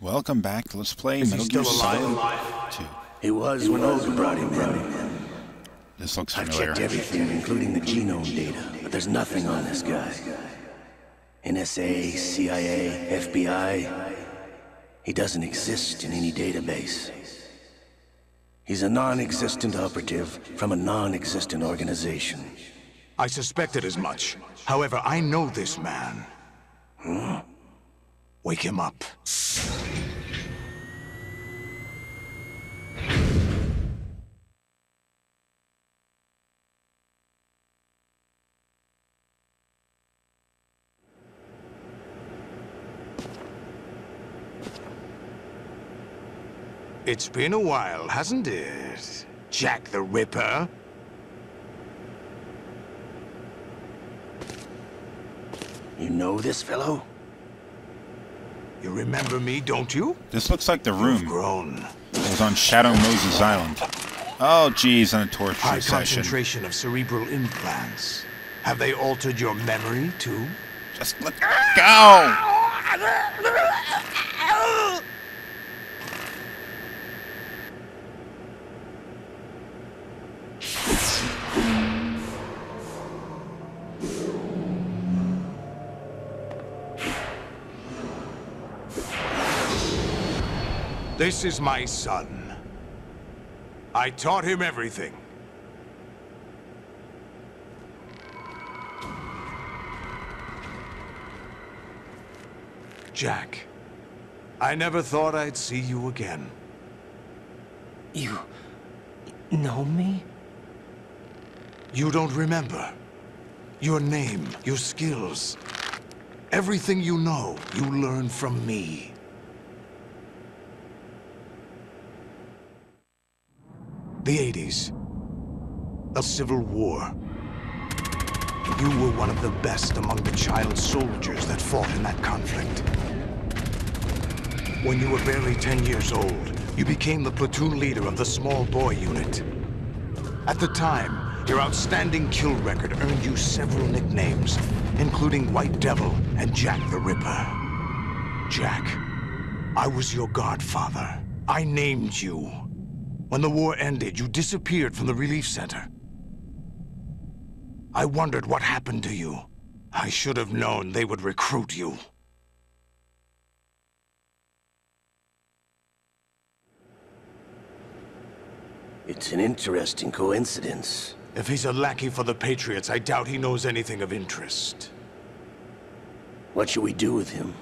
Welcome back. Let's play Is he Metal Gear still Solid alive? 2. He was when Olga brought him in. This looks I've familiar. checked everything, including the genome data, but there's nothing on this guy. NSA, CIA, FBI. He doesn't exist in any database. He's a non-existent operative from a non-existent organization. I suspected as much. However, I know this man. Wake him up. It's been a while, hasn't it? Jack the Ripper? You know this fellow? You remember me, don't you? This looks like the You've room grown. that was on Shadow Moses Island. Oh, geez, on a torture High session. concentration of cerebral implants. Have they altered your memory, too? Just let go! This is my son. I taught him everything. Jack, I never thought I'd see you again. You know me? You don't remember. Your name, your skills. Everything you know, you learn from me. The 80s. The Civil War. You were one of the best among the child soldiers that fought in that conflict. When you were barely 10 years old, you became the platoon leader of the small boy unit. At the time, your outstanding kill record earned you several nicknames, including White Devil and Jack the Ripper. Jack, I was your godfather. I named you. When the war ended, you disappeared from the relief center. I wondered what happened to you. I should have known they would recruit you. It's an interesting coincidence. If he's a lackey for the Patriots, I doubt he knows anything of interest. What should we do with him?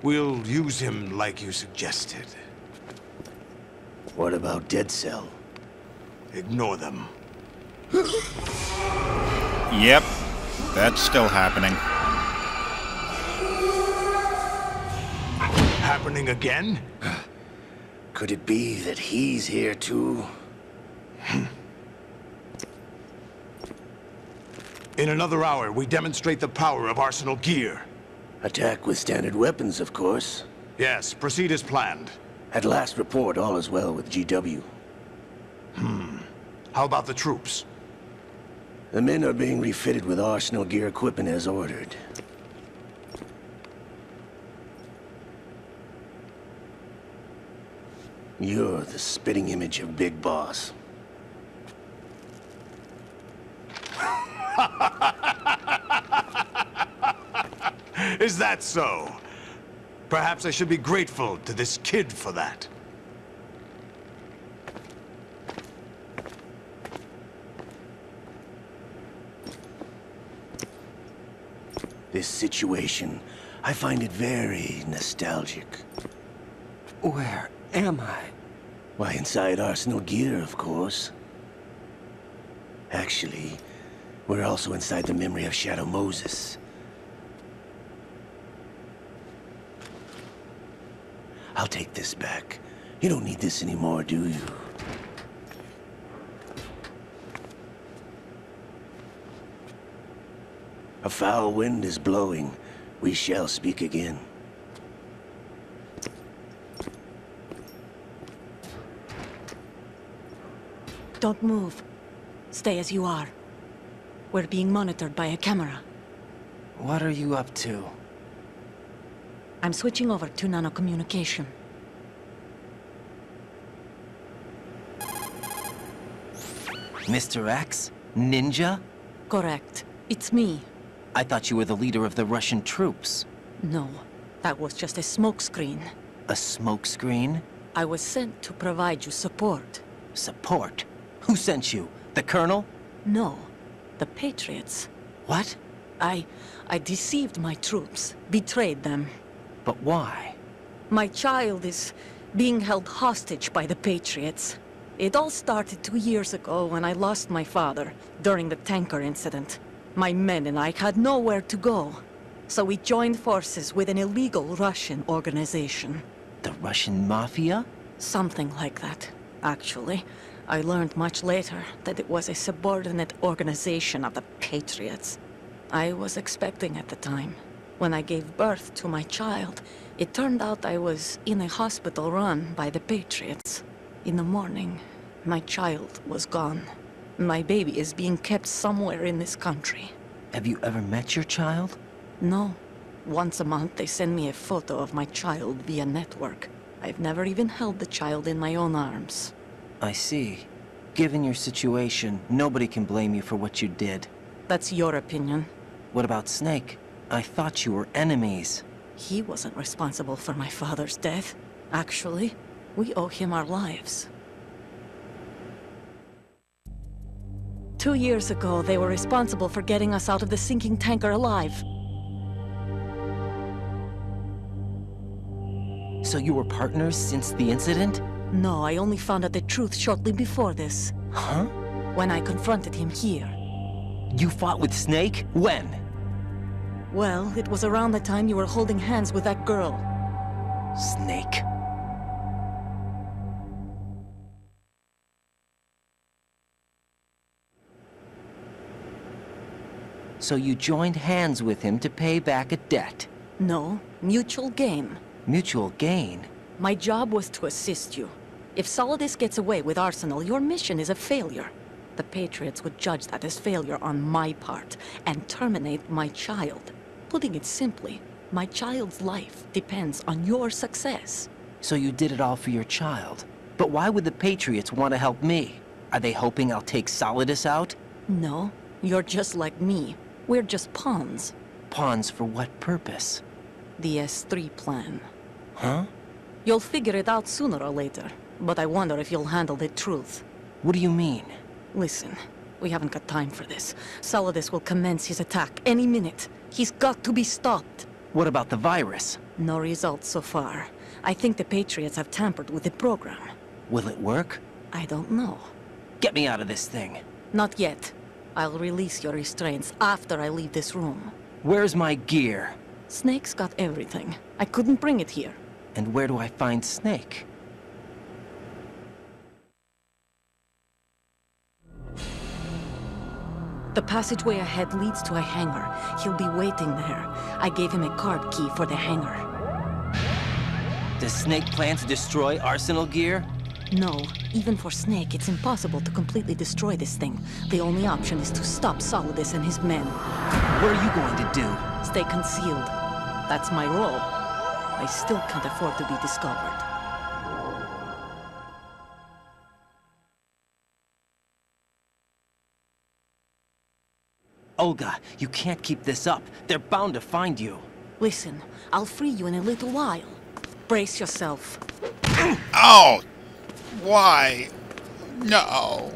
We'll use him like you suggested. What about Dead Cell? Ignore them. Yep, that's still happening. Happening again? Could it be that he's here too? In another hour, we demonstrate the power of Arsenal gear. Attack with standard weapons, of course. Yes, proceed as planned. At last report, all is well with GW. How about the troops? The men are being refitted with Arsenal gear equipment as ordered. You're the spitting image of Big Boss. Is that so? Perhaps I should be grateful to this kid for that. This situation, I find it very nostalgic. Where am I? Why, inside Arsenal gear, of course. Actually, we're also inside the memory of Shadow Moses. I'll take this back. You don't need this anymore, do you? A foul wind is blowing. We shall speak again. Don't move. Stay as you are. We're being monitored by a camera. What are you up to? I'm switching over to nanocommunication. Mr. X? Ninja? Correct. It's me. I thought you were the leader of the Russian troops. No, that was just a smokescreen. A smokescreen? I was sent to provide you support. Support? Who sent you? The Colonel? No, the Patriots. What? I deceived my troops, betrayed them. But why? My child is being held hostage by the Patriots. It all started 2 years ago when I lost my father during the tanker incident. My men and I had nowhere to go, so we joined forces with an illegal Russian organization. The Russian Mafia? Something like that, actually. I learned much later that it was a subordinate organization of the Patriots. I was expecting at the time. When I gave birth to my child, it turned out I was in a hospital run by the Patriots. In the morning, my child was gone. My baby is being kept somewhere in this country. Have you ever met your child? No. Once a month, they send me a photo of my child via network. I've never even held the child in my own arms. I see. Given your situation, nobody can blame you for what you did. That's your opinion. What about Snake? I thought you were enemies. He wasn't responsible for my father's death. Actually, we owe him our lives. 2 years ago, they were responsible for getting us out of the sinking tanker alive. So you were partners since the incident? No, I only found out the truth shortly before this. Huh? When I confronted him here. You fought with Snake? When? Well, it was around the time you were holding hands with that girl. Snake. So you joined hands with him to pay back a debt? No, mutual gain. Mutual gain? My job was to assist you. If Solidus gets away with Arsenal, your mission is a failure. The Patriots would judge that as failure on my part, and terminate my child. Putting it simply, my child's life depends on your success. So you did it all for your child. But why would the Patriots want to help me? Are they hoping I'll take Solidus out? No, you're just like me. We're just pawns. Pawns for what purpose? The S3 plan. Huh? You'll figure it out sooner or later, but I wonder if you'll handle the truth. What do you mean? Listen, we haven't got time for this. Solidus will commence his attack any minute. He's got to be stopped. What about the virus? No results so far. I think the Patriots have tampered with the program. Will it work? I don't know. Get me out of this thing. Not yet. I'll release your restraints after I leave this room. Where's my gear? Snake's got everything. I couldn't bring it here. And where do I find Snake? The passageway ahead leads to a hangar. He'll be waiting there. I gave him a card key for the hangar. Does Snake plan to destroy Arsenal gear? No. Even for Snake, it's impossible to completely destroy this thing. The only option is to stop Solidus and his men. What are you going to do? Stay concealed. That's my role. I still can't afford to be discovered. Olga, you can't keep this up. They're bound to find you. Listen, I'll free you in a little while. Brace yourself. Oh! Why? No.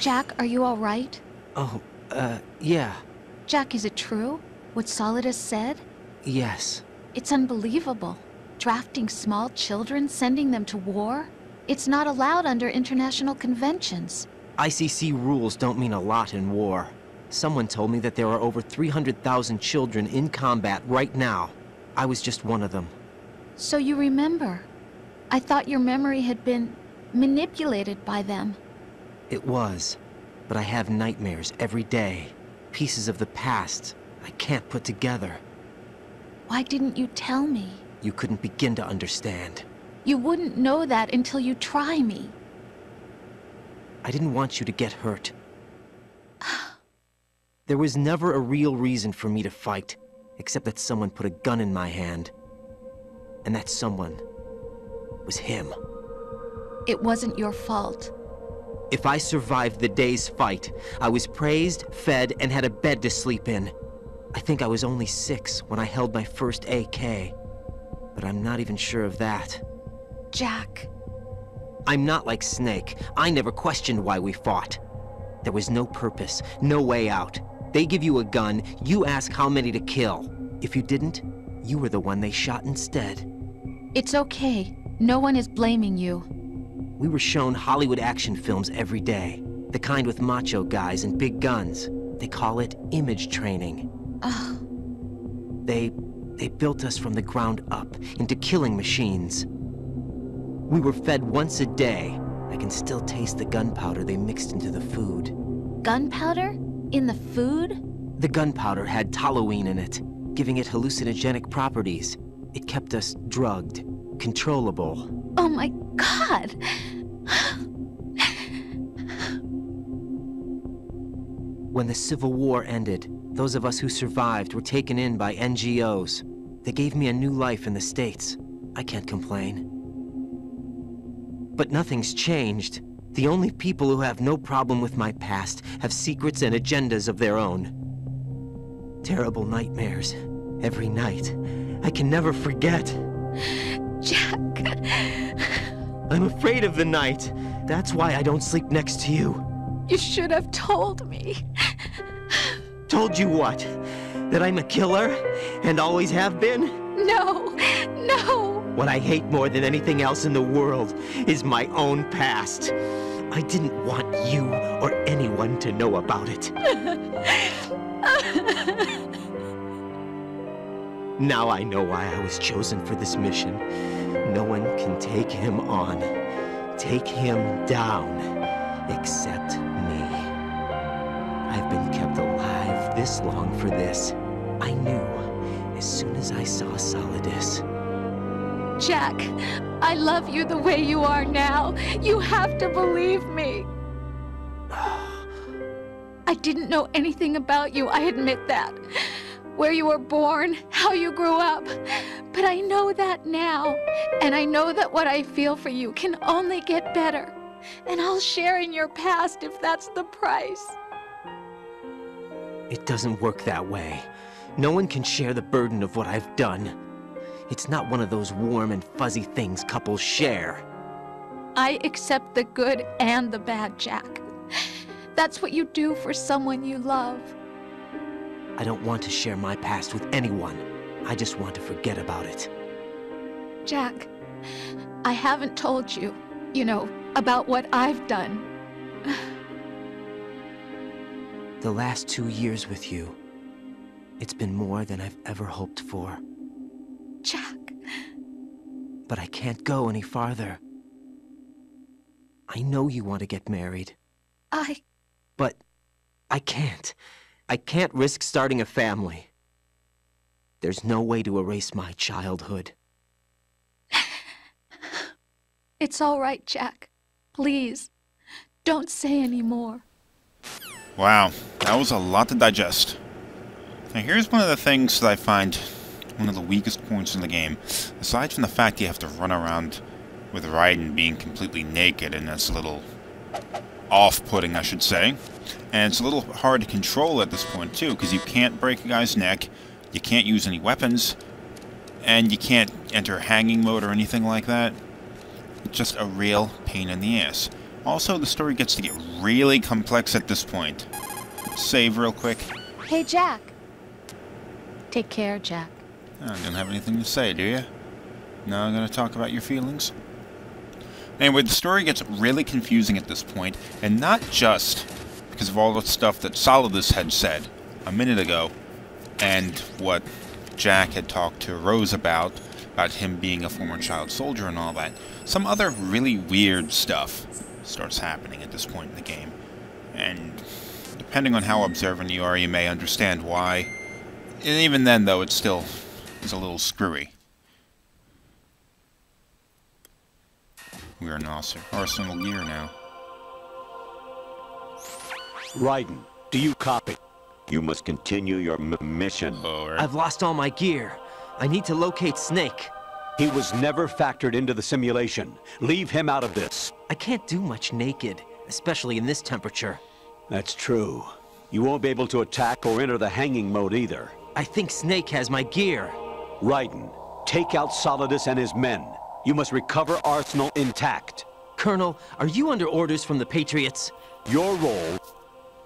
Jack, are you all right? Oh, yeah. Jack, is it true? What Solidus said? Yes. It's unbelievable. Drafting small children, sending them to war? It's not allowed under international conventions. ICC rules don't mean a lot in war. Someone told me that there are over 300,000 children in combat right now. I was just one of them. So you remember. I thought your memory had been manipulated by them. It was, but I have nightmares every day. Pieces of the past I can't put together. Why didn't you tell me? You couldn't begin to understand. You wouldn't know that until you try me. I didn't want you to get hurt. There was never a real reason for me to fight, except that someone put a gun in my hand. And that someone was him. It wasn't your fault. If I survived the day's fight, I was praised, fed, and had a bed to sleep in. I think I was only 6 when I held my first AK. But I'm not even sure of that. Jack. I'm not like Snake. I never questioned why we fought. There was no purpose, no way out. They give you a gun, you ask how many to kill. If you didn't, you were the one they shot instead. It's okay. No one is blaming you. We were shown Hollywood action films every day. The kind with macho guys and big guns. They call it image training. They built us from the ground up into killing machines. We were fed once a day. I can still taste the gunpowder they mixed into the food. Gunpowder? In the food? The gunpowder had toluene in it, giving it hallucinogenic properties. It kept us drugged, controllable. Oh my God! When the Civil War ended, those of us who survived were taken in by NGOs. They gave me a new life in the States. I can't complain. But nothing's changed. The only people who have no problem with my past have secrets and agendas of their own. Terrible nightmares. Every night. I can never forget. Jack. I'm afraid of the night. That's why I don't sleep next to you. You should have told me. Told you what? That I'm a killer? And always have been? No, no. What I hate more than anything else in the world is my own past. I didn't want you or anyone to know about it. Now I know why I was chosen for this mission. No one can take him on, take him down, except me. I've been kept alive this long for this. I knew as soon as I saw Solidus. Jack, I love you the way you are now. You have to believe me. I didn't know anything about you, I admit that. Where you were born, how you grew up. But I know that now. And I know that what I feel for you can only get better. And I'll share in your past if that's the price. It doesn't work that way. No one can share the burden of what I've done. It's not one of those warm and fuzzy things couples share. I accept the good and the bad, Jack. That's what you do for someone you love. I don't want to share my past with anyone. I just want to forget about it. Jack, I haven't told you, about what I've done. The last 2 years with you, it's been more than I've ever hoped for. Jack. But I can't go any farther. I know you want to get married. But I can't. I can't risk starting a family. There's no way to erase my childhood. It's all right, Jack. Please, don't say any more. Wow, that was a lot to digest. Now here's one of the things that I find one of the weakest points in the game. Aside from the fact you have to run around with Raiden being completely naked, and that's a little off-putting, I should say. And it's a little hard to control at this point too, because you can't break a guy's neck, you can't use any weapons, and you can't enter hanging mode or anything like that. It's just a real pain in the ass. Also, the story gets to get really complex at this point. Save real quick. Hey, Jack. Take care, Jack. I don't have anything to say, do you? Now I'm going to talk about your feelings? Anyway, the story gets really confusing at this point, and not just because of all the stuff that Solidus had said a minute ago, and what Jack had talked to Rose about him being a former child soldier and all that. Some other really weird stuff starts happening at this point in the game. And depending on how observant you are, you may understand why. And even then, though, it still is a little screwy. We're in arsenal gear now. Raiden, do you copy? You must continue your mission. I've lost all my gear. I need to locate Snake. He was never factored into the simulation. Leave him out of this. I can't do much naked, especially in this temperature. That's true. You won't be able to attack or enter the hanging mode either. I think Snake has my gear. Raiden, take out Solidus and his men. You must recover Arsenal intact. Colonel, are you under orders from the Patriots? Your role,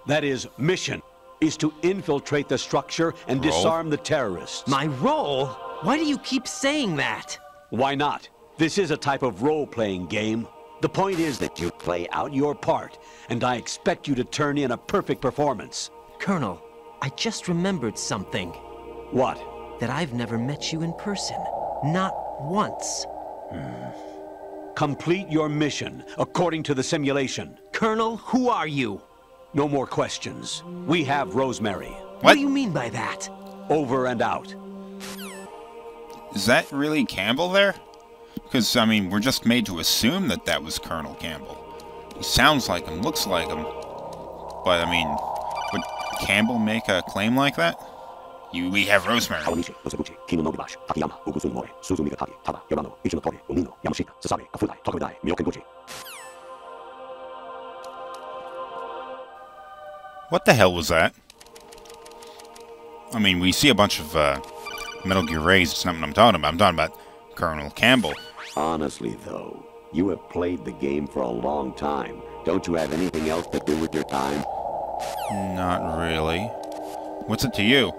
that is, mission, is to infiltrate the structure and disarm the terrorists. My role? Why do you keep saying that? Why not? This is a type of role-playing game. The point is that you play out your part, and I expect you to turn in a perfect performance. Colonel, I just remembered something. What? That I've never met you in person. Not once. Complete your mission, according to the simulation. Colonel, who are you? No more questions. We have Rosemary. What do you mean by that? Over and out. Is that really Campbell there? Because, I mean, we're just made to assume that that was Colonel Campbell. He sounds like him, looks like him. But, I mean, would Campbell make a claim like that? We have Rosemary. What the hell was that? I mean, we see a bunch of Metal Gear raids. It's not what I'm talking about. I'm talking about Colonel Campbell. Honestly, though, you have played the game for a long time. Don't you have anything else to do with your time? Not really. What's it to you?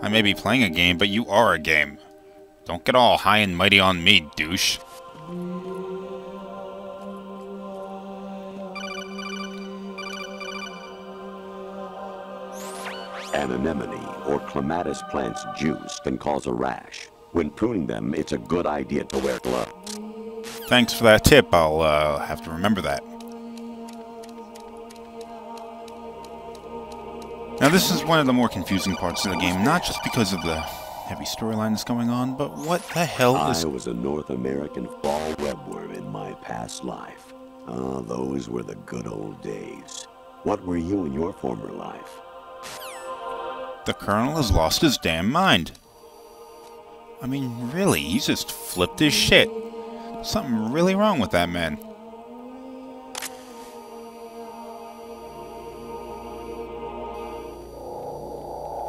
I may be playing a game, but you are a game. Don't get all high and mighty on me, douche. An anemone or clematis plant's juice can cause a rash. When pruning them, it's a good idea to wear gloves. Thanks for that tip. I'll have to remember that. Now, this is one of the more confusing parts of the game, not just because of the heavy storyline that's going on, but what the hell is... I was a North American fall webworm in my past life. Ah, those were the good old days. What were you in your former life? The Colonel has lost his damn mind. I mean, really, he's just flipped his shit. Something really wrong with that man.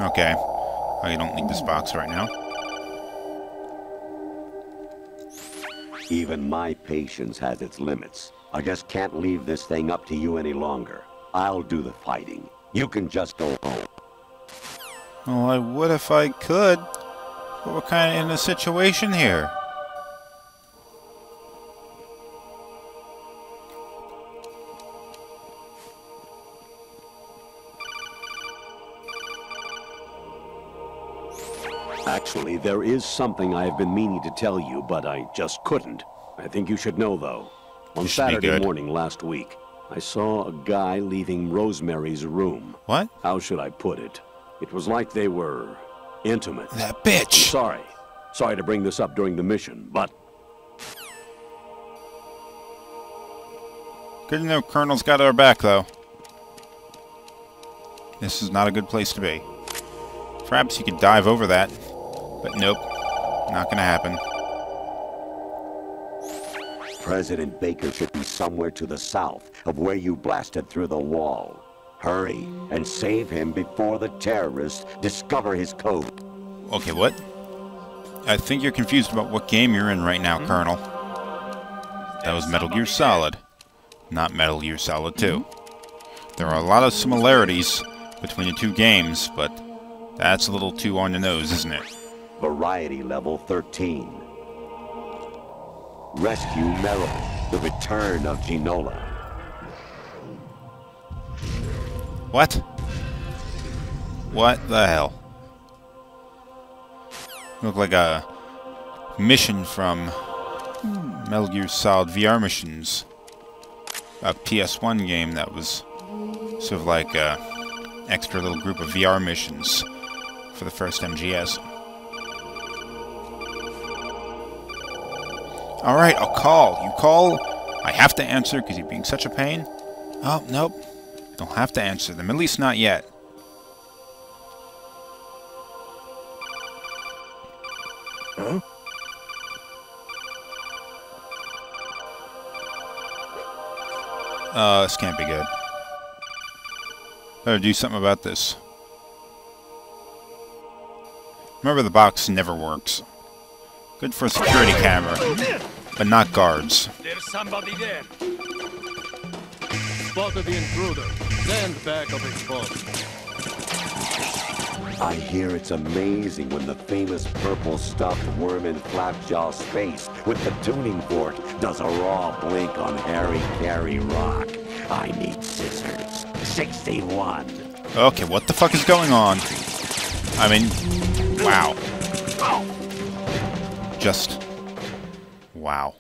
Okay. I don't need this box right now. Even my patience has its limits. I just can't leave this thing up to you any longer. I'll do the fighting. You can just go home. Well, I would if I could. But we're kind of in a situation here. Actually, there is something I've been meaning to tell you, but I just couldn't. I think you should know, though. On Saturday morning last week, I saw a guy leaving Rosemary's room. What? How should I put it? It was like they were intimate. That bitch! I'm sorry. Sorry to bring this up during the mission, but... Good to know Colonel's got our back, though. This is not a good place to be. Perhaps you could dive over that. But nope. Not gonna happen. President Baker should be somewhere to the south of where you blasted through the wall. Hurry and save him before the terrorists discover his code. Okay, what? I think you're confused about what game you're in right now, Colonel. That was Metal Gear Solid, not Metal Gear Solid 2. There are a lot of similarities between the two games, but that's a little too on the nose, isn't it? Variety level 13. Rescue Merrill, the return of Ginola. What? What the hell? Look like a mission from Metal Gear Solid VR missions. a PS1 game that was sort of like a extra little group of VR missions for the first MGS. Alright, I'll call. You call. I have to answer because you're being such a pain. Oh, nope. Don't have to answer them. At least not yet. Huh? This can't be good. Better do something about this. Remember, the box never works. Good for a security camera, but not guards. There's somebody there. Spotted the intruder. Stand back of exposed. I hear it's amazing when the famous purple stuffed worm in Flapjaw's face with the tuning fork does a raw blink on Harry Carey Rock. I need scissors. 61. Okay, what the fuck is going on? I mean, wow. Just wow.